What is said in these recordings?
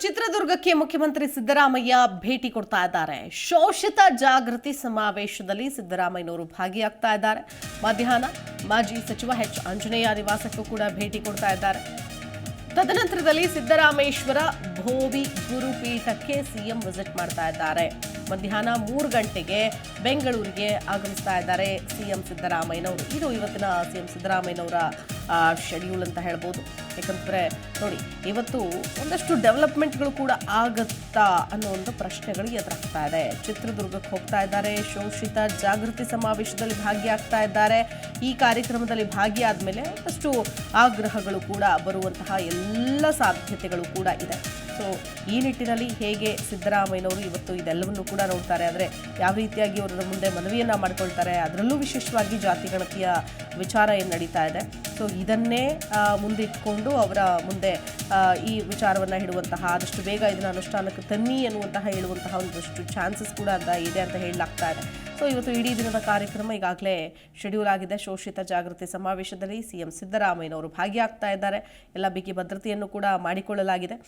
ಚಿತ್ರದುರ್ಗಕ್ಕೆ ಮುಖ್ಯಮಂತ್ರಿ ಸಿದ್ದರಾಮಯ್ಯ ಭೇಟಿ ಕೊಡ್ತಾ ಇದ್ದಾರೆ. ಶೋಷಿತ ಜಾಗೃತಿ ಸಮಾವೇಶದಲ್ಲಿ ಸಿದ್ದರಾಮಯ್ಯನವರು ಭಾಗಿಯಾಗ್ತಾ ಇದ್ದಾರೆ. ಮಧ್ಯಾಹ್ನ ಮಾಜಿ ಸಚಿವ ಎಚ್ ಆಂಜನೇಯ ನಿವಾಸಕ್ಕೂ ಕೂಡ ಭೇಟಿ ಕೊಡ್ತಾ ಇದ್ದಾರೆ. ತದನಂತರದಲ್ಲಿ ಸಿದ್ದರಾಮೇಶ್ವರ ಭೋವಿ ಗುರುಪೀಠಕ್ಕೆ ಸಿಎಂ ವಿಸಿಟ್ ಮಾಡ್ತಾ ಇದ್ದಾರೆ. ಮಧ್ಯಾಹ್ನ 3 ಗಂಟೆಗೆ ಬೆಂಗಳೂರಿಗೆ ಆಗಮಿಸ್ತಾ ಇದ್ದಾರೆ ಸಿಎಂ ಸಿದ್ದರಾಮಯ್ಯನವರು. ಇದು ಇವತ್ತಿನ ಸಿಎಂ ಸಿದ್ದರಾಮಯ್ಯನವರ ಶೆಡ್ಯೂಲ್ ಅಂತ ಹೇಳ್ಬೋದು. ಯಾಕಂದ್ರೆ ನೋಡಿ, ಇವತ್ತು ಒಂದಷ್ಟು ಡೆವಲಪ್ಮೆಂಟ್ಗಳು ಕೂಡ ಆಗುತ್ತಾ ಅನ್ನೋ ಒಂದು ಪ್ರಶ್ನೆಗಳು ಎದುರಾಗ್ತಾ ಇದೆ. ಚಿತ್ರದುರ್ಗಕ್ಕೆ ಹೋಗ್ತಾ ಇದ್ದಾರೆ, ಶೋಷಿತ ಜಾಗೃತಿ ಸಮಾವೇಶದಲ್ಲಿ ಭಾಗಿಯಾಗ್ತಾ ಇದ್ದಾರೆ. ಈ ಕಾರ್ಯಕ್ರಮದಲ್ಲಿ ಭಾಗಿಯಾದ ಮೇಲೆ ಒಂದಷ್ಟು ಆಗ್ರಹಗಳು ಕೂಡ ಬರುವಂತಹ ಎಲ್ಲ ಸಾಧ್ಯತೆಗಳು ಕೂಡ ಇದೆ. ಸೊ ಈ ನಿಟ್ಟಿನಲ್ಲಿ ಹೇಗೆ ಸಿದ್ದರಾಮಯ್ಯನವರು ಇವತ್ತು ಇದೆಲ್ಲವನ್ನು ಕೂಡ ನೋಡ್ತಾರೆ, ಅಂದರೆ ಯಾವ ರೀತಿಯಾಗಿ ಅವರ ಮುಂದೆ ಮನವಿಯನ್ನು ಮಾಡ್ಕೊಳ್ತಾರೆ, ಅದರಲ್ಲೂ ವಿಶೇಷವಾಗಿ ಜಾತಿ ಗಣತಿಯ ವಿಚಾರ ಏನು ನಡೀತಾ ಇದೆ. ಸೊ ಇದನ್ನೇ ಮುಂದಿಟ್ಕೊಂಡು ಅವರ ಮುಂದೆ ಈ ವಿಚಾರವನ್ನು ಇಡುವಂತಹ, ಆದಷ್ಟು ಬೇಗ ಇದನ್ನು ಅನುಷ್ಠಾನಕ್ಕೆ ತನ್ನಿ ಎನ್ನುವಂತಹ ಹೇಳುವಂತಹ ಒಂದಷ್ಟು ಚಾನ್ಸಸ್ ಕೂಡ ಇದೆ ಅಂತ ಹೇಳಲಾಗ್ತಾ ಇದೆ. ಸೊ ಇವತ್ತು ಇಡೀ ದಿನದ ಕಾರ್ಯಕ್ರಮ ಈಗಾಗಲೇ ಶೆಡ್ಯೂಲ್ ಆಗಿದೆ. ಶೋಷಿತ ಜಾಗೃತಿ ಸಮಾವೇಶದಲ್ಲಿ ಸಿಎಂ ಸಿದ್ದರಾಮಯ್ಯನವರು ಭಾಗಿಯಾಗ್ತಾ ಇದ್ದಾರೆ. ಎಲ್ಲ ಬಿಗಿ ಭದ್ರತೆಯನ್ನು ಕೂಡ ಮಾಡಿಕೊಳ್ಳಲಾಗಿದೆ.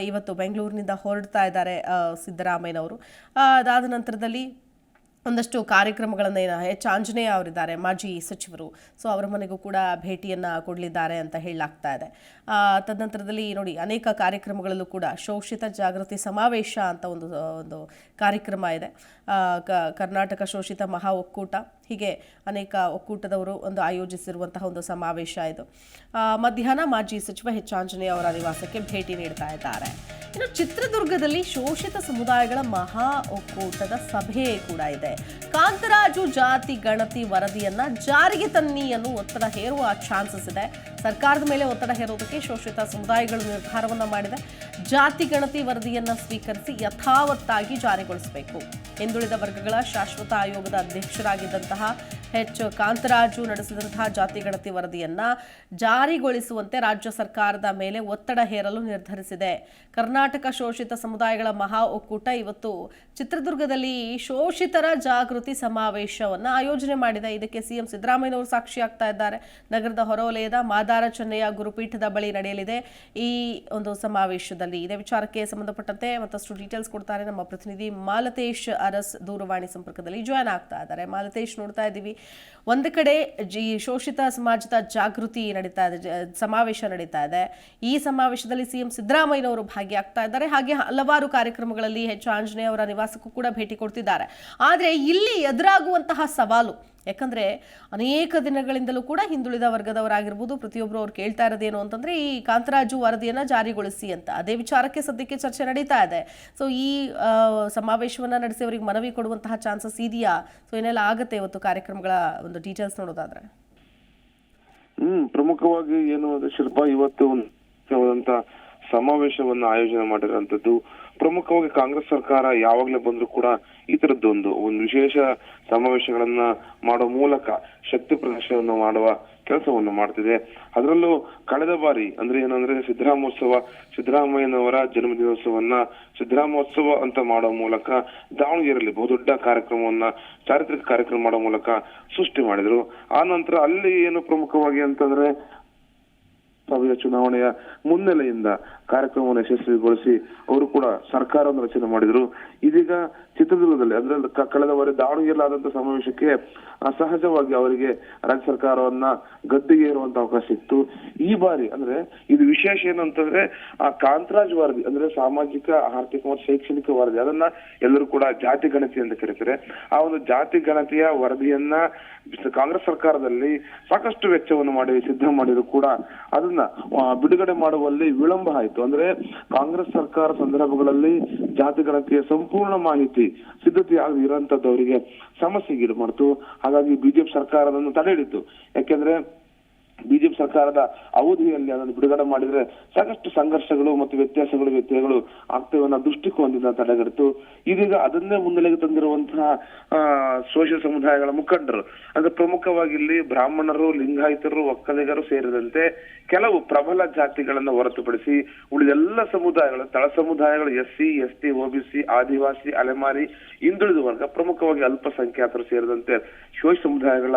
ಇವತ್ತು ಬೆಂಗಳೂರಿನಿಂದ ಹೊರಡ್ತಾ ಇದ್ದಾರೆ ಸಿದ್ದರಾಮಯ್ಯನವರು. ಅದಾದ ನಂತರದಲ್ಲಿ ಒಂದಷ್ಟು ಕಾರ್ಯಕ್ರಮಗಳನ್ನು ಎಚ್ ಆಂಜನೇಯ ಅವರಿದ್ದಾರೆ, ಮಾಜಿ ಸಚಿವರು. ಸೊ ಅವರ ಮನೆಗೂ ಕೂಡ ಭೇಟಿಯನ್ನು ಕೊಡಲಿದ್ದಾರೆ ಅಂತ ಹೇಳಲಾಗ್ತಾ ಇದೆ. ತದನಂತರದಲ್ಲಿ ನೋಡಿ, ಅನೇಕ ಕಾರ್ಯಕ್ರಮಗಳಲ್ಲೂ ಕೂಡ ಶೋಷಿತ ಜಾಗೃತಿ ಸಮಾವೇಶ ಅಂತ ಒಂದು ಕಾರ್ಯಕ್ರಮ ಇದೆ. ಕರ್ನಾಟಕ ಶೋಷಿತ ಮಹಾ ಒಕ್ಕೂಟ, ಹೀಗೆ ಅನೇಕ ಒಕ್ಕೂಟದವರು ಒಂದು ಆಯೋಜಿಸಿರುವಂತಹ ಒಂದು ಸಮಾವೇಶ ಇದು. ಮಧ್ಯಾಹ್ನ ಮಾಜಿ ಸಚಿವ ಎಚ್ ಆಂಜನೇಯ ಅವರ ನಿವಾಸಕ್ಕೆ ಭೇಟಿ ನೀಡ್ತಾ ಇದ್ದಾರೆ. ಇನ್ನು ಚಿತ್ರದುರ್ಗದಲ್ಲಿ ಶೋಷಿತ ಸಮುದಾಯಗಳ ಮಹಾ ಒಕ್ಕೂಟದ ಸಭೆ ಕೂಡ ಇದೆ. ಕಾಂತರಾಜು ಜಾತಿ ಗಣತಿ ವರದಿಯನ್ನ ಜಾರಿಗೆ ತನ್ನಿ ಅನ್ನೋ ಒತ್ತಡ ಹೇರುವ ಚಾನ್ಸಸ್ ಇದೆ. ಸರ್ಕಾರದ ಮೇಲೆ ಒತ್ತಡ ಹೇರೋದಕ್ಕೆ ಶೋಷಿತ ಸಮುದಾಯಗಳು ನಿರ್ಧಾರವನ್ನ ಮಾಡಿದೆ. ಜಾತಿ ಗಣತಿ ವರದಿಯನ್ನ ಸ್ವೀಕರಿಸಿ ಯಥಾವತ್ತಾಗಿ ಜಾರಿಗೊಳಿಸಬೇಕು. ಹಿಂದುಳಿದ ವರ್ಗಗಳ ಶಾಶ್ವತ ಆಯೋಗದ ಅಧ್ಯಕ್ಷರಾಗಿದ್ದಂತಹ ಎಚ್ ಕಾಂತರಾಜು ನಡೆಸಿದಂತಹ ಜಾತಿ ಗಣತಿ ವರದಿಯನ್ನ ಜಾರಿಗೊಳಿಸುವಂತೆ ರಾಜ್ಯ ಸರ್ಕಾರದ ಮೇಲೆ ಒತ್ತಡ ಹೇರಲು ನಿರ್ಧರಿಸಿದೆ. ಕರ್ನಾಟಕ ಶೋಷಿತ ಸಮುದಾಯಗಳ ಮಹಾ ಒಕ್ಕೂಟ ಇವತ್ತು ಚಿತ್ರದುರ್ಗದಲ್ಲಿ ಶೋಷಿತರ ಜಾಗೃತಿ ಸಮಾವೇಶವನ್ನು ಆಯೋಜನೆ ಮಾಡಿದೆ. ಇದಕ್ಕೆ ಸಿಎಂ ಸಿದ್ದರಾಮಯ್ಯನವರು ಸಾಕ್ಷಿಯಾಗ್ತಾ ಇದ್ದಾರೆ. ನಗರದ ಹೊರವಲಯದ ಮಾದಾರ ಚೆನ್ನಯ್ಯ ಗುರುಪೀಠದ ಬಳಿ ನಡೆಯಲಿದೆ ಈ ಒಂದು ಸಮಾವೇಶದಲ್ಲಿ. ಇದೇ ವಿಚಾರಕ್ಕೆ ಸಂಬಂಧಪಟ್ಟಂತೆ ಮತ್ತಷ್ಟು ಡೀಟೇಲ್ಸ್ ಕೊಡ್ತಾರೆ ನಮ್ಮ ಪ್ರತಿನಿಧಿ ಮಾಲತೇಶ್ ಅರಸ್. ದೂರವಾಣಿ ಸಂಪರ್ಕದಲ್ಲಿ ಜಾಯ್ನ್ ಆಗ್ತಾ ಇದ್ದಾರೆ. ಮಾಲತೇಶ್, ನೋಡ್ತಾ ಇದ್ದೀವಿ, ಒಂದು ಕಡೆ ಶೋಷಿತ ಸಮಾಜದ ಜಾಗೃತಿ ನಡೀತಾ ಇದೆ, ಸಮಾವೇಶ ನಡೀತಾ ಇದೆ. ಈ ಸಮಾವೇಶದಲ್ಲಿ ಸಿಎಂ ಸಿದ್ದರಾಮಯ್ಯನವರು ಭಾಗಿಯಾಗ್ತಾ ಇದ್ದಾರೆ. ಹಾಗೆ ಹಲವಾರು ಕಾರ್ಯಕ್ರಮಗಳಲ್ಲಿ ಎಚ್ ಆಂಜನೇಯ ಅವರ ನಿವಾಸಕ್ಕೂ ಕೂಡ ಭೇಟಿ ಕೊಡ್ತಿದ್ದಾರೆ. ಆದರೆ ಇಲ್ಲಿ ಎದುರಾಗುವಂತಹ ಸವಾಲು, ಯಾಕಂದ್ರೆ ಅನೇಕ ದಿನಗಳಿಂದಲೂ ಕೂಡ ಹಿಂದುಳಿದ ವರ್ಗದವರಾಗಿರ್ಬೋದು ಪ್ರತಿಯೊಬ್ಬರು ಅವ್ರು ಕೇಳ್ತಾ ಇರೋದೇನು ಅಂತಂದ್ರೆ ಈ ಕಾಂತರಾಜು ವರದಿಯನ್ನ ಜಾರಿಗೊಳಿಸಿ ಅಂತ. ಅದೇ ವಿಚಾರಕ್ಕೆ ಸದ್ಯಕ್ಕೆ ಚರ್ಚೆ ನಡೀತಾ ಇದೆ. ಸೊ ಈ ಸಮಾವೇಶವನ್ನ ನಡೆಸಿ ಅವರಿಗೆ ಮನವಿ ಕೊಡುವಂತಹ ಚಾನ್ಸಸ್ ಇದೆಯಾ? ಸೊ ಏನೆಲ್ಲ ಆಗುತ್ತೆ ಇವತ್ತು ಕಾರ್ಯಕ್ರಮಗಳ ಒಂದು ಡೀಟೇಲ್ಸ್ ನೋಡೋದಾದ್ರೆ? ಪ್ರಮುಖವಾಗಿ ಏನು ಅಂದ್ರೆ ಶಿಲ್ಪ, ಇವತ್ತು ಸಮಾವೇಶವನ್ನು ಆಯೋಜನೆ ಮಾಡಿರುವಂತದ್ದು. ಪ್ರಮುಖವಾಗಿ ಕಾಂಗ್ರೆಸ್ ಸರ್ಕಾರ ಯಾವಾಗ್ಲೇ ಬಂದ್ರು ಕೂಡ ಈ ತರದ್ದೊಂದು ವಿಶೇಷ ಸಮಾವೇಶಗಳನ್ನ ಮಾಡುವ ಮೂಲಕ ಶಕ್ತಿ ಪ್ರದರ್ಶನವನ್ನು ಮಾಡುವ ಕೆಲಸವನ್ನು ಮಾಡ್ತಿದೆ. ಅದರಲ್ಲೂ ಕಳೆದ ಬಾರಿ ಅಂದ್ರೆ ಏನಂದ್ರೆ ಸಿದ್ದರಾಮಯ್ಯನವರ ಜನ್ಮದಿನೋತ್ಸವನ್ನ ಸಿದ್ದರಾಮೋತ್ಸವ ಅಂತ ಮಾಡುವ ಮೂಲಕ ದಾವಣಗೆರೆಯಲ್ಲಿ ಬಹುದೊಡ್ಡ ಕಾರ್ಯಕ್ರಮವನ್ನ, ಚಾರಿತ್ರಿಕ ಕಾರ್ಯಕ್ರಮ ಮಾಡುವ ಮೂಲಕ ಸೃಷ್ಟಿ ಮಾಡಿದ್ರು. ಆ ನಂತರ ಅಲ್ಲಿ ಏನು ಪ್ರಮುಖವಾಗಿ ಅಂತಂದ್ರೆ ಚುನಾವಣೆಯ ಮುನ್ನೆಲೆಯಿಂದ ಕಾರ್ಯಕ್ರಮವನ್ನು ಯಶಸ್ವಿಗೊಳಿಸಿ ಅವರು ಕೂಡ ಸರ್ಕಾರವನ್ನು ರಚನೆ ಮಾಡಿದ್ರು. ಇದೀಗ ಚಿತ್ರದುರ್ಗದಲ್ಲಿ ಅಂದ್ರೆ ಕಳೆದ ಬಾರಿ ದಾವಣಗೆರೆಯಲ್ಲಿ ಆದಂತಹ ಸಮಾವೇಶಕ್ಕೆ ಸಹಜವಾಗಿ ಅವರಿಗೆ ರಾಜ್ಯ ಸರ್ಕಾರವನ್ನ ಗದ್ದಿಗೆ ಏರುವಂತ ಅವಕಾಶ ಸಿಕ್ತು. ಈ ಬಾರಿ ಅಂದ್ರೆ ಇದು ವಿಶೇಷ ಏನಂತಂದ್ರೆ ಆ ಕಾಂತರಾಜ್ ವರದಿ ಅಂದ್ರೆ ಸಾಮಾಜಿಕ, ಆರ್ಥಿಕ ಮತ್ತು ಶೈಕ್ಷಣಿಕ ವರದಿ, ಅದನ್ನ ಎಲ್ಲರೂ ಕೂಡ ಜಾತಿ ಗಣತಿ ಅಂತ ಕರೀತಾರೆ. ಆ ಒಂದು ಜಾತಿ ಗಣತಿಯ ವರದಿಯನ್ನ ಕಾಂಗ್ರೆಸ್ ಸರ್ಕಾರದಲ್ಲಿ ಸಾಕಷ್ಟು ವೆಚ್ಚವನ್ನು ಮಾಡಿ ಸಿದ್ಧ ಮಾಡಿದ್ರು ಕೂಡ ಅದನ್ನ ಬಿಡುಗಡೆ ಮಾಡುವಲ್ಲಿ ವಿಳಂಬ ಆಯಿತು. ಅಂದ್ರೆ ಕಾಂಗ್ರೆಸ್ ಸರ್ಕಾರ ಸಂದರ್ಭಗಳಲ್ಲಿ ಜಾತಿ ಗಣತಿಯ ಸಂಪೂರ್ಣ ಮಾಹಿತಿ ಸಿದ್ಧತೆ ಆಗದೆ ಇರೋಂಥದ್ದವರಿಗೆ ಸಮಸ್ಯೆಗೀಡು ಮಾಡ್ತು. ಹಾಗಾಗಿ ಬಿಜೆಪಿ ಸರ್ಕಾರ ಅದನ್ನು ತಡೆ ಹಿಡಿತು. ಯಾಕೆಂದ್ರೆ ಬಿಜೆಪಿ ಸರ್ಕಾರದ ಅವಧಿಯಲ್ಲಿ ಅದನ್ನು ಬಿಡುಗಡೆ ಮಾಡಿದ್ರೆ ಸಾಕಷ್ಟು ಸಂಘರ್ಷಗಳು ಮತ್ತು ವ್ಯತ್ಯಾಸಗಳು ಆಗ್ತವೆ ಅನ್ನೋ ದೃಷ್ಟಿಕೋನದಿಂದ ತಡೆಗಟ್ಟಿತು. ಇದೀಗ ಅದನ್ನೇ ಮುನ್ನೆಲೆಗೆ ತಂದಿರುವಂತಹ ಶೋಷಿತ ಸಮುದಾಯಗಳ ಮುಖಂಡರು ಅಂದ್ರೆ ಪ್ರಮುಖವಾಗಿ ಇಲ್ಲಿ ಬ್ರಾಹ್ಮಣರು, ಲಿಂಗಾಯತರು, ಒಕ್ಕಲಿಗರು ಸೇರಿದಂತೆ ಕೆಲವು ಪ್ರಬಲ ಜಾತಿಗಳನ್ನ ಹೊರತುಪಡಿಸಿ ಉಳಿದೆಲ್ಲ ಸಮುದಾಯಗಳು, ತಳ ಸಮುದಾಯಗಳು, SC, ST, OBC, ಆದಿವಾಸಿ, ಅಲೆಮಾರಿ, ಹಿಂದುಳಿದ ವರ್ಗ, ಪ್ರಮುಖವಾಗಿ ಅಲ್ಪಸಂಖ್ಯಾತರು ಸೇರಿದಂತೆ ಶೋಷಿತ ಸಮುದಾಯಗಳ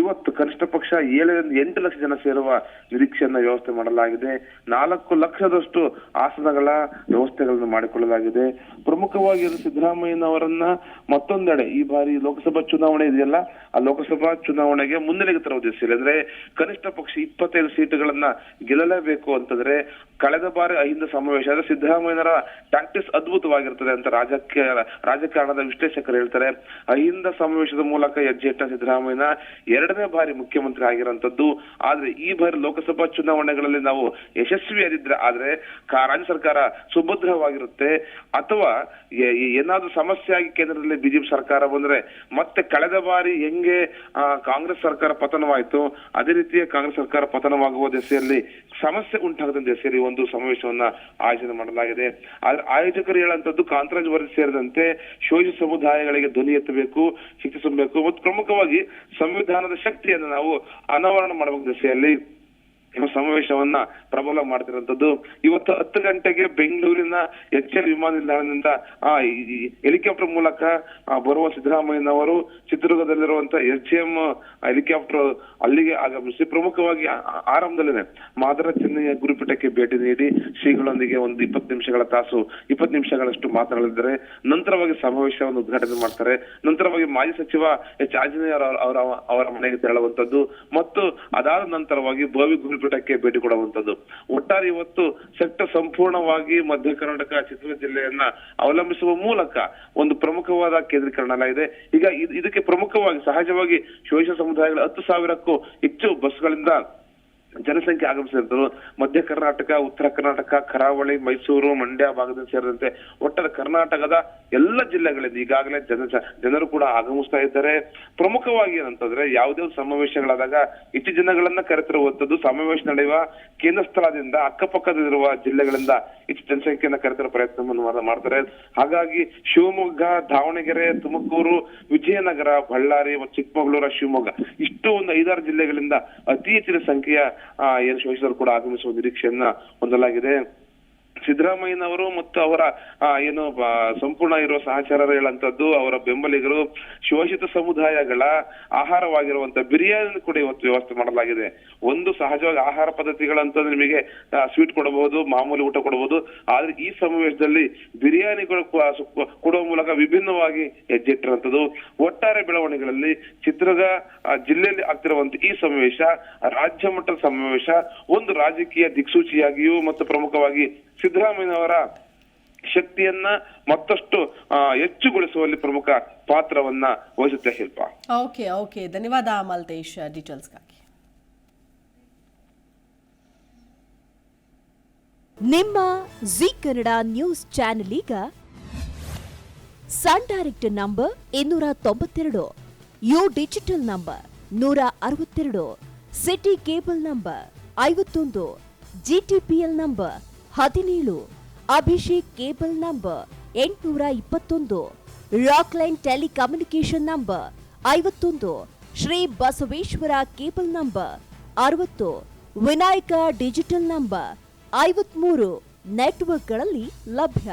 ಇವತ್ತು ಕನಿಷ್ಠ ಪಕ್ಷ 7 ರಿಂದ 8 ಲಕ್ಷ ಜನ ಸೇರುವ ನಿರೀಕ್ಷೆಯನ್ನ ವ್ಯವಸ್ಥೆ ಮಾಡಲಾಗಿದೆ. 4 ಲಕ್ಷದಷ್ಟು ಆಸನಗಳ ವ್ಯವಸ್ಥೆಗಳನ್ನು ಮಾಡಿಕೊಳ್ಳಲಾಗಿದೆ. ಪ್ರಮುಖವಾಗಿ ಸಿದ್ದರಾಮಯ್ಯನವರನ್ನ ಮತ್ತೊಂದೆಡೆ ಈ ಬಾರಿ ಲೋಕಸಭಾ ಚುನಾವಣೆ ಇದೆಯಲ್ಲ, ಆ ಲೋಕಸಭಾ ಚುನಾವಣೆಗೆ ಮುನ್ನೆಲೆಗೆ ತರುವ ಉದ್ದೇಶದಲ್ಲಿ ಅಂದ್ರೆ ಕನಿಷ್ಠ ಪಕ್ಷ 25 ಸೀಟುಗಳನ್ನ ಗೆಲ್ಲಲೇಬೇಕು ಅಂತಂದ್ರೆ ಕಳೆದ ಬಾರಿ ಅಹಿಂದ ಸಮಾವೇಶ ಆದ್ರೆ ಸಿದ್ದರಾಮಯ್ಯನವರ ಟ್ಯಾಕ್ಟಿಕ್ಸ್ ಅದ್ಭುತವಾಗಿರ್ತದೆ ಅಂತ ರಾಜಕಾರಣದ ವಿಶ್ಲೇಷಕರು ಹೇಳ್ತಾರೆ. ಅಹಿಂದ ಸಮಾವೇಶದ ಮೂಲಕ ಹೆಜ್ಜೆ ಇಟ್ಟ ಸಿದ್ದರಾಮಯ್ಯ 2ನೇ ಬಾರಿ ಮುಖ್ಯಮಂತ್ರಿ ಆಗಿರುವಂತದ್ದು. ಆದ್ರೆ ಈ ಬಾರಿ ಲೋಕಸಭಾ ಚುನಾವಣೆಗಳಲ್ಲಿ ನಾವು ಯಶಸ್ವಿಯಾಗಿದ್ರೆ ಆದ್ರೆ ರಾಜ್ಯ ಸರ್ಕಾರ ಸುಭದ್ರವಾಗಿರುತ್ತೆ, ಅಥವಾ ಏನಾದ್ರೂ ಸಮಸ್ಯೆ ಆಗಿ ಕೇಂದ್ರದಲ್ಲಿ ಬಿಜೆಪಿ ಸರ್ಕಾರ ಬಂದ್ರೆ ಮತ್ತೆ ಕಳೆದ ಬಾರಿ ಹೆಂಗೆ ಕಾಂಗ್ರೆಸ್ ಸರ್ಕಾರ ಪತನವಾಯಿತು ಅದೇ ರೀತಿಯ ಕಾಂಗ್ರೆಸ್ ಸರ್ಕಾರ ಪತನವಾಗುವ ದಿಸೆಯಲ್ಲಿ ಸಮಸ್ಯೆ ಉಂಟಾಗದ ದಿಸೆಯಲ್ಲಿ ಒಂದು ಸಮಾವೇಶವನ್ನ ಆಯೋಜನೆ ಮಾಡಲಾಗಿದೆ. ಆದ್ರೆ ಆಯೋಜಕರು ಹೇಳುವಂತದ್ದು ಕಾಂತರಾಜ್ ವರದಿ ಸೇರಿದಂತೆ ಶೋಷಿತ ಸಮುದಾಯಗಳಿಗೆ ಧ್ವನಿ ಎತ್ತಬೇಕು, ಶಿಕ್ಷಿಸಬೇಕು ಮತ್ತು ಪ್ರಮುಖವಾಗಿ ಸಂವಿಧಾನದ ಶಕ್ತಿಯನ್ನು ನಾವು ಅನಾವರಣ ಮಾಡುವ ದಿಸೆಯಲ್ಲಿ ಸಮಾವೇಶವನ್ನ ಪ್ರಬಲ ಮಾಡ್ತಿರುವಂತದ್ದು. ಇವತ್ತು 10 ಗಂಟೆಗೆ ಬೆಂಗಳೂರಿನ HL ವಿಮಾನ ನಿಲ್ದಾಣದಿಂದ ಹೆಲಿಕಾಪ್ಟರ್ ಮೂಲಕ ಬರುವ ಸಿದ್ದರಾಮಯ್ಯನವರು ಚಿತ್ರದುರ್ಗದಲ್ಲಿರುವಂತ SGM ಹೆಲಿಕಾಪ್ಟರ್ ಅಲ್ಲಿಗೆ ಆಗಮಿಸಿ ಪ್ರಮುಖವಾಗಿ ಆರಂಭದಲ್ಲಿನೆ ಮಾದರ ಚೆನ್ನಯ್ಯ ಗುರುಪೀಠಕ್ಕೆ ಭೇಟಿ ನೀಡಿ ಶ್ರೀಗಳೊಂದಿಗೆ ಒಂದು 20 ನಿಮಿಷಗಳಷ್ಟು ಮಾತನಾಡಲಿದ್ದಾರೆ. ನಂತರವಾಗಿ ಸಮಾವೇಶವನ್ನು ಉದ್ಘಾಟನೆ ಮಾಡ್ತಾರೆ. ನಂತರವಾಗಿ ಮಾಜಿ ಸಚಿವ H. ಆಂಜನೇಯ ಅವರ ಮನೆಗೆ ತೆರಳುವಂತದ್ದು ಮತ್ತು ಅದಾದ ನಂತರವಾಗಿ ಭವ್ಯ ಗುರುಪೀಠಕ್ಕೆ ಭೇಟಿ ಕೊಡುವಂತದ್ದು. ಒಟ್ಟಾರೆ ಇವತ್ತು ಸೆಕ್ಟರ್ ಸಂಪೂರ್ಣವಾಗಿ ಮಧ್ಯ ಕರ್ನಾಟಕ ಚಿತ್ರದುರ್ಗ ಜಿಲ್ಲೆಯನ್ನ ಅವಲಂಬಿಸುವ ಮೂಲಕ ಒಂದು ಪ್ರಮುಖವಾದ ಕೇಂದ್ರೀಕರಣ ಇದೆ. ಈಗ ಇದಕ್ಕೆ ಪ್ರಮುಖವಾಗಿ ಸಹಜವಾಗಿ ಶೋಷಿತ ಸಮುದಾಯಗಳ 10,000ಕ್ಕೂ ಹೆಚ್ಚು ಬಸ್ಗಳಿಂದ ಜನಸಂಖ್ಯೆ ಆಗಮಿಸಿದ್ರು. ಮಧ್ಯ ಕರ್ನಾಟಕ, ಉತ್ತರ ಕರ್ನಾಟಕ, ಕರಾವಳಿ, ಮೈಸೂರು, ಮಂಡ್ಯ ಭಾಗದಲ್ಲಿ ಸೇರಿದಂತೆ ಒಟ್ಟಾರೆ ಕರ್ನಾಟಕದ ಎಲ್ಲ ಜಿಲ್ಲೆಗಳಿಂದ ಈಗಾಗಲೇ ಜನರು ಕೂಡ ಆಗಮಿಸ್ತಾ ಇದ್ದಾರೆ. ಪ್ರಮುಖವಾಗಿ ಏನಂತಂದ್ರೆ ಯಾವುದೇ ಸಮಾವೇಶಗಳಾದಾಗ ಹೆಚ್ಚು ಜನಗಳನ್ನ ಕರೆತರುವಂತದ್ದು ಸಮಾವೇಶ ನಡೆಯುವ ಕೇಂದ್ರ ಸ್ಥಳದಿಂದ ಅಕ್ಕಪಕ್ಕದಲ್ಲಿರುವ ಜಿಲ್ಲೆಗಳಿಂದ ಹೆಚ್ಚು ಜನಸಂಖ್ಯೆಯನ್ನ ಕರೆತರುವ ಪ್ರಯತ್ನವನ್ನು ಮಾಡ್ತಾರೆ. ಹಾಗಾಗಿ ಶಿವಮೊಗ್ಗ, ದಾವಣಗೆರೆ, ತುಮಕೂರು, ವಿಜಯನಗರ, ಬಳ್ಳಾರಿ ಮತ್ತು ಚಿಕ್ಕಮಗಳೂರು, ಶಿವಮೊಗ್ಗ ಇಷ್ಟು ಒಂದು 5-6 ಜಿಲ್ಲೆಗಳಿಂದ ಅತಿ ಹೆಚ್ಚಿನ ಸಂಖ್ಯೆಯ ಏನು ಶೋಷಿತರು ಕೂಡ ಆಗಮಿಸುವ ನಿರೀಕ್ಷೆಯನ್ನ ಹೊಂದಲಾಗಿದೆ. ಸಿದ್ದರಾಮಯ್ಯನವರು ಮತ್ತು ಅವರ ಏನು ಸಂಪೂರ್ಣ ಇರುವ ಸಹಚರರು ಹೇಳಂತದ್ದು ಅವರ ಬೆಂಬಲಿಗರು ಶೋಷಿತ ಸಮುದಾಯಗಳ ಆಹಾರವಾಗಿರುವಂತ ಬಿರಿಯಾನಿ ಕೂಡ ಇವತ್ತು ವ್ಯವಸ್ಥೆ ಮಾಡಲಾಗಿದೆ. ಒಂದು ಸಹಜವಾಗಿ ಆಹಾರ ಪದ್ಧತಿಗಳಂತಂದ್ರೆ ನಿಮಗೆ ಸ್ವೀಟ್ ಕೊಡಬಹುದು, ಮಾಮೂಲಿ ಊಟ ಕೊಡಬಹುದು. ಆದ್ರೆ ಈ ಸಮಾವೇಶದಲ್ಲಿ ಬಿರಿಯಾನಿಗಳು ಕೊಡುವ ಮೂಲಕ ವಿಭಿನ್ನವಾಗಿ ಹೆಜ್ಜೆ ಇಟ್ಟಿರುವಂತದ್ದು. ಒಟ್ಟಾರೆ ಬೆಳವಣಿಗೆಗಳಲ್ಲಿ ಚಿತ್ರದುರ್ಗ ಜಿಲ್ಲೆಯಲ್ಲಿ ಆಗ್ತಿರುವಂತ ಈ ಸಮಾವೇಶ ರಾಜ್ಯ ಮಟ್ಟದ ಸಮಾವೇಶ ಒಂದು ರಾಜಕೀಯ ದಿಕ್ಸೂಚಿಯಾಗಿಯೂ ಮತ್ತು ಪ್ರಮುಖವಾಗಿ ಸಿದ್ದರಾಮಯ್ಯನವರ ಶಕ್ತಿಯನ್ನ ಮತ್ತಷ್ಟು ಹೆಚ್ಚುಗೊಳಿಸುವಲ್ಲಿ ಪ್ರಮುಖ ಪಾತ್ರವನ್ನ ವಹಿಸುತ್ತೆ. ಶಿಲ್ಪ. ಓಕೆ, ಧನ್ಯವಾದ ಮಲ್ತೇಶ್ ಡೀಟೇಲ್ಸ್ಗಾಗಿ. ನಿಮ್ಮ ಜಿ ಕನ್ನಡ ನ್ಯೂಸ್ ಚಾನೆಲ್ ಈಗ Sun direct number 292, U digital number 162, city cable number 51, GTPL number 17, Abhishek cable number 821, Rockline telecommunication number 51, Shri Basaveshwara cable number 60, Vinayaka digital number 53 ನೆಟ್ವರ್ಕ್ಗಳಲ್ಲಿ ಲಭ್ಯ.